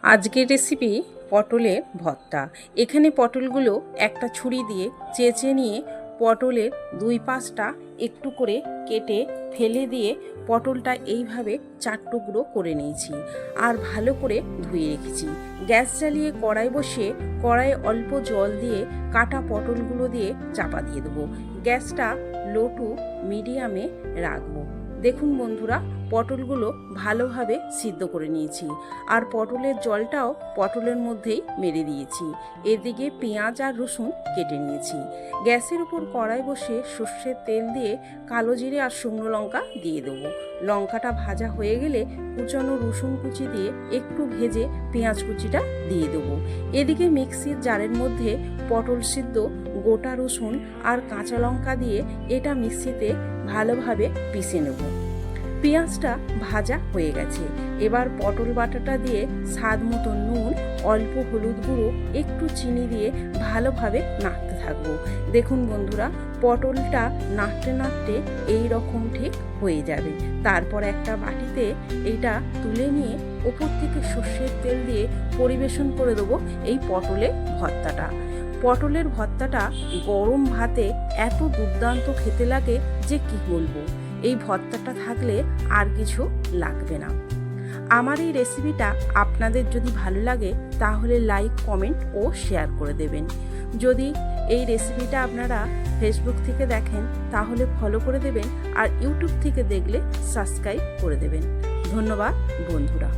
আজকের রেসিপি পটলের ভর্তা। এখানে পটলগুলো একটা ছুরি দিয়ে চেঁচে নিয়ে পটলের দুই পাশটা একটু করে কেটে ফেলে দিয়ে পটলটা এইভাবে 4 টুকরো করে নিয়েছি আর ভালো করে ধুয়ে রেখেছি। গ্যাস জ্বালিয়ে কড়াই বসিয়ে কড়াইয়ে অল্প জল দিয়ে কাটা পটলগুলো দিয়ে চাপা দিয়ে দেবো। গ্যাসটা লো টু মিডিয়ামে রাখবো। দেখুন বন্ধুরা, পটলগুলো ভালোভাবে সিদ্ধ করে নিয়েছি আর পটলের জলটাও পটলের মধ্যেই মেরে দিয়েছি। এদিকে পেঁয়াজ আর রসুন কেটে নিয়েছি। গ্যাসের উপর কড়াই বসে সর্ষের তেল দিয়ে কালো জিরে আর শুকনো লঙ্কা দিয়ে দেবো। লঙ্কাটা ভাজা হয়ে গেলে কুচানো রসুন কুচি দিয়ে একটু ভেজে পেঁয়াজ কুচিটা দিয়ে দেবো। এদিকে মিক্সির জারের মধ্যে পটল সিদ্ধ, গোটা রসুন আর কাঁচা লঙ্কা দিয়ে এটা মিক্সিতে ভালোভাবে পিষে নেব। পেঁয়াজটা ভাজা হয়ে গেছে, এবার পটল বাটাটা দিয়ে স্বাদ মতো নুন, অল্প হলুদ গুঁড়ো, একটু চিনি দিয়ে ভালোভাবে নাড়তে থাকবো। দেখুন বন্ধুরা, পটলটা নাড়তে নাড়তে এই রকম ঠিক হয়ে যাবে। তারপর একটা বাটিতে এটা তুলে নিয়ে ওপর থেকে সর্ষের তেল দিয়ে পরিবেশন করে দেবো এই পটলের ভর্তাটা। পটলের ভর্তাটা গরম ভাতে এত দুর্দান্ত খেতে লাগে যে কি বলবো। এই ভর্তাটা থাকলে আর কিছু লাগবে না। আমার এই রেসিপিটা আপনাদের যদি ভালো লাগে তাহলে লাইক, কমেন্ট ও শেয়ার করে দেবেন। যদি এই রেসিপিটা আপনারা ফেসবুক থেকে দেখেন তাহলে ফলো করে দেবেন আর ইউটিউব থেকে দেখলে সাবস্ক্রাইব করে দেবেন। ধন্যবাদ বন্ধুরা।